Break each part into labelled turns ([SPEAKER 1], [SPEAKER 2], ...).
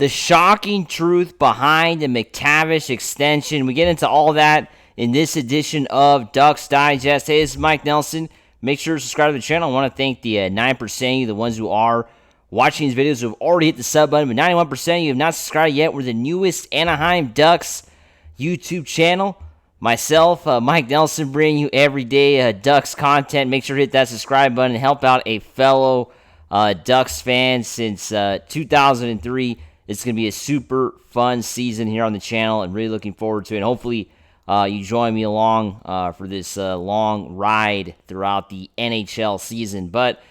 [SPEAKER 1] the shocking truth behind the McTavish extension. We get into all that in this edition of Ducks Digest. Hey, this is Mike Nelson. Make sure to subscribe to the channel. I want to thank the 9% of you, the ones who are watching these videos, who have already hit the sub button, but 91% of you have not subscribed yet. We're the newest Anaheim Ducks YouTube channel. Myself, Mike Nelson, bringing you everyday Ducks content. Make sure to hit that subscribe button and help out a fellow Ducks fan since 2003. It's going to be a super fun season here on the channel, and really looking forward to it. And hopefully you join me along for this long ride throughout the NHL season. But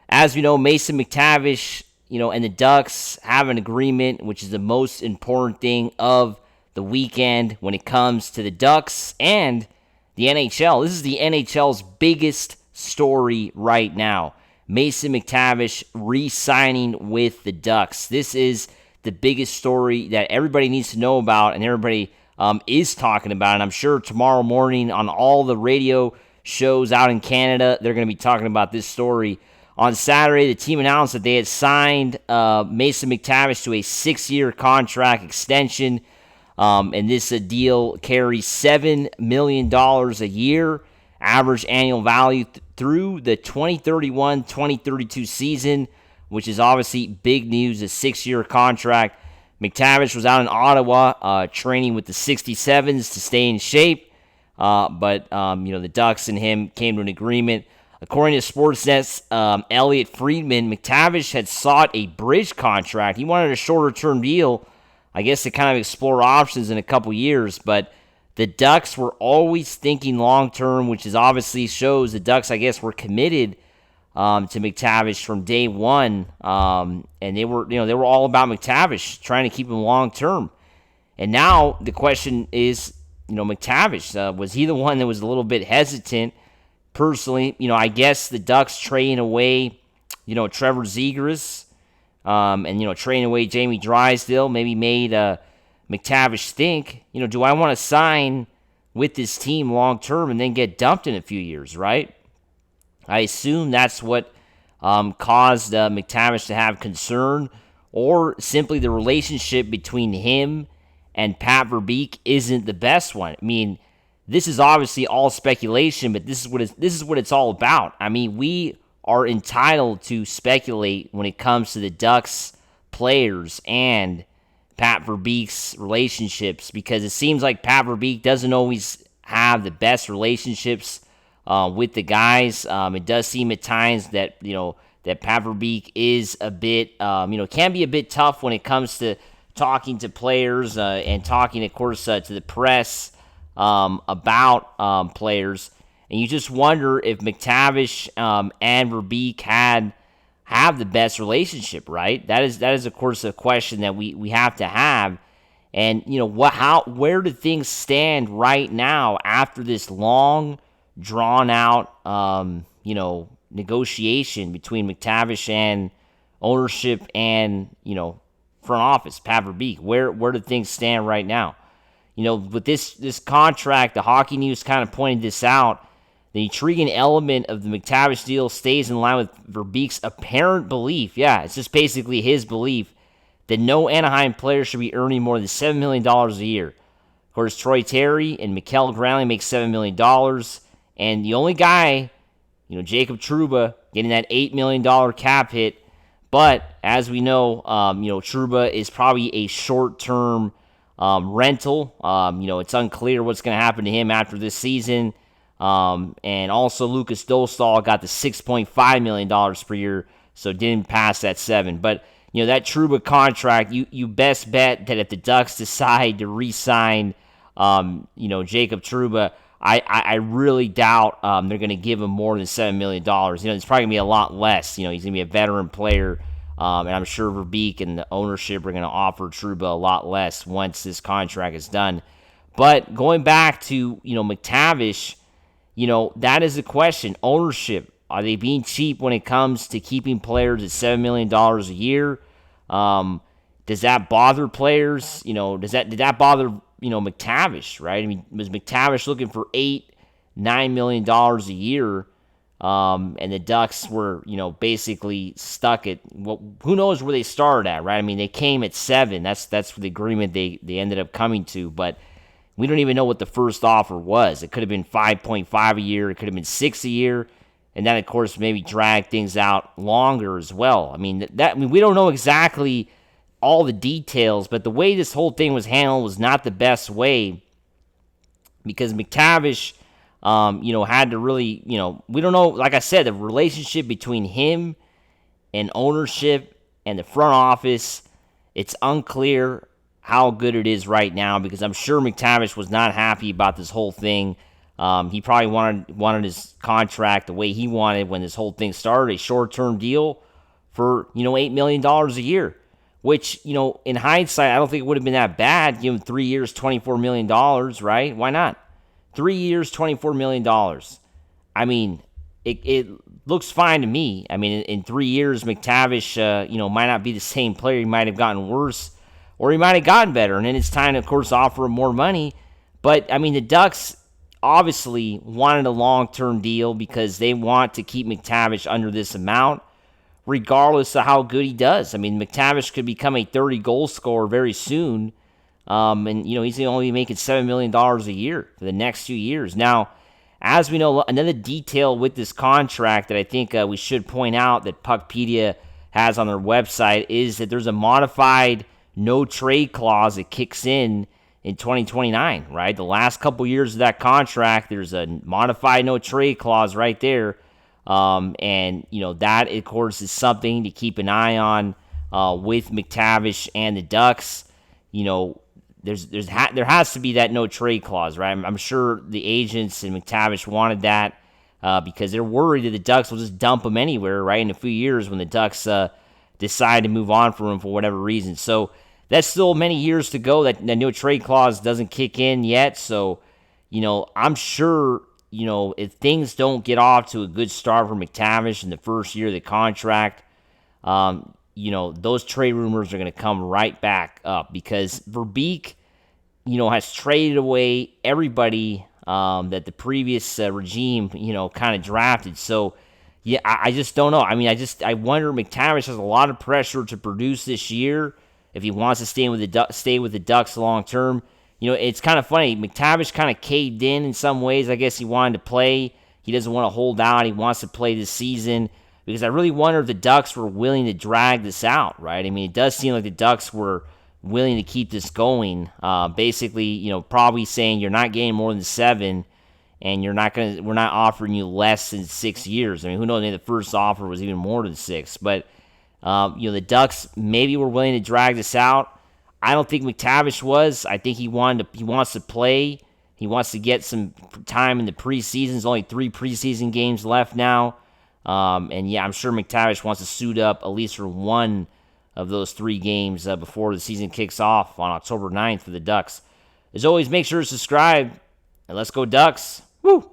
[SPEAKER 1] as we know, Mason McTavish, and the Ducks have an agreement, which is the most important thing of the weekend when it comes to the Ducks and the NHL. This is the NHL's biggest story right now. Mason McTavish re-signing with the Ducks. This is the biggest story that everybody needs to know about, and everybody is talking about. And I'm sure tomorrow morning on all the radio shows out in Canada, they're going to be talking about this story. On Saturday, the team announced that they had signed Mason McTavish to a 6-year contract extension. And this deal carries $7 million a year, average annual value through the 2031-2032 season, which is obviously big news, a 6-year contract. McTavish was out in Ottawa training with the 67s to stay in shape, but the Ducks and him came to an agreement. According to Sportsnet's Elliot Friedman, McTavish had sought a bridge contract. He wanted a shorter-term deal, I guess, to kind of explore options in a couple years, but the Ducks were always thinking long-term, which is obviously shows the Ducks, I guess, were committed to McTavish from day one, and they were all about McTavish, trying to keep him long-term. And now the question is, McTavish, was he the one that was a little bit hesitant? Personally, I guess the Ducks trading away, Trevor Zegras, and trading away Jamie Drysdale maybe made McTavish think, do I want to sign with this team long term and then get dumped in a few years, right? I assume that's what caused McTavish to have concern, or simply the relationship between him and Pat Verbeek isn't the best one. I mean, this is obviously all speculation, but this is what it's all about. I mean, we are entitled to speculate when it comes to the Ducks players and Pat Verbeek's relationships, because it seems like Pat Verbeek doesn't always have the best relationships with the guys. It does seem at times that that Pat Verbeek is a bit can be a bit tough when it comes to talking to players and talking, of course, to the press about players. And you just wonder if McTavish and Verbeek have the best relationship, right? That is of course a question that we have to have. And where do things stand right now after this long drawn out negotiation between McTavish and ownership and front office, Pat Verbeek? Where do things stand right now? With this contract, the Hockey News kind of pointed this out. The intriguing element of the McTavish deal stays in line with Verbeek's apparent belief. Yeah, it's just basically his belief that no Anaheim player should be earning more than $7 million a year. Of course, Troy Terry and Mikael Granlund make $7 million. And the only guy, Jacob Trouba, getting that $8 million cap hit. But as we know, Trouba is probably a short-term rental. It's unclear what's going to happen to him after this season. And also Lucas Dostal got the $6.5 million per year, so didn't pass that 7. But, that Trouba contract, you best bet that if the Ducks decide to re-sign, Jacob Trouba, I really doubt they're going to give him more than $7 million. It's probably going to be a lot less. He's going to be a veteran player, and I'm sure Verbeek and the ownership are going to offer Trouba a lot less once this contract is done. But going back to, McTavish, that is the question. Ownership, are they being cheap when it comes to keeping players at $7 million a year? Does that bother players? Did that bother, McTavish, right? I mean, was McTavish looking for $8-9 million a year And the Ducks were, basically stuck at, well, who knows where they started at, right? I mean, they came at 7. That's the agreement they ended up coming to, but we don't even know what the first offer was. It could have been 5.5 a year. It could have been 6 a year. And then, of course, maybe drag things out longer as well. I mean, we don't know exactly all the details, but the way this whole thing was handled was not the best way, because McTavish, had to really, we don't know, like I said, the relationship between him and ownership and the front office, it's unclear how good it is right now, because I'm sure McTavish was not happy about this whole thing. He probably wanted his contract the way he wanted when this whole thing started, a short-term deal for, $8 million a year, which, in hindsight, I don't think it would have been that bad. Give him 3 years, $24 million, right? Why not? 3 years, $24 million. I mean, it looks fine to me. I mean, in 3 years, McTavish, might not be the same player. He might have gotten worse, or he might have gotten better. And then it's time to, of course, offer him more money. But, I mean, the Ducks obviously wanted a long-term deal because they want to keep McTavish under this amount, regardless of how good he does. I mean, McTavish could become a 30-goal scorer very soon. And, he's going to only be making $7 million a year for the next 2 years. Now, as we know, another detail with this contract that I think we should point out that Puckpedia has on their website is that there's a modified no-trade clause that kicks in 2029, right? The last couple years of that contract, there's a modified no-trade clause right there. And, that, of course, is something to keep an eye on with McTavish and the Ducks. There has to be that no trade clause, right? I'm sure the agents and McTavish wanted that because they're worried that the Ducks will just dump him anywhere, right, in a few years when the Ducks decide to move on from him for whatever reason. So that's still many years to go. That no trade clause doesn't kick in yet. So, I'm sure, if things don't get off to a good start for McTavish in the first year of the contract, those trade rumors are going to come right back up, because Verbeek, has traded away everybody that the previous regime, kind of drafted. So, yeah, I just don't know. I mean, I wonder, McTavish has a lot of pressure to produce this year if he wants to stay with the Ducks long term. It's kind of funny. McTavish kind of caved in some ways. I guess he wanted to play. He doesn't want to hold out. He wants to play this season, because I really wonder if the Ducks were willing to drag this out, right? I mean, it does seem like the Ducks were willing to keep this going. Basically, probably saying you're not getting more than 7, and we're not offering you less than 6 years. I mean, who knows? Maybe the first offer was even more than 6. But the Ducks maybe were willing to drag this out. I don't think McTavish was. I think he wants to play. He wants to get some time in the preseason. There's only 3 preseason games left now. And yeah, I'm sure McTavish wants to suit up at least for one of those 3 games before the season kicks off on October 9th for the Ducks. As always, make sure to subscribe, and let's go Ducks. Woo!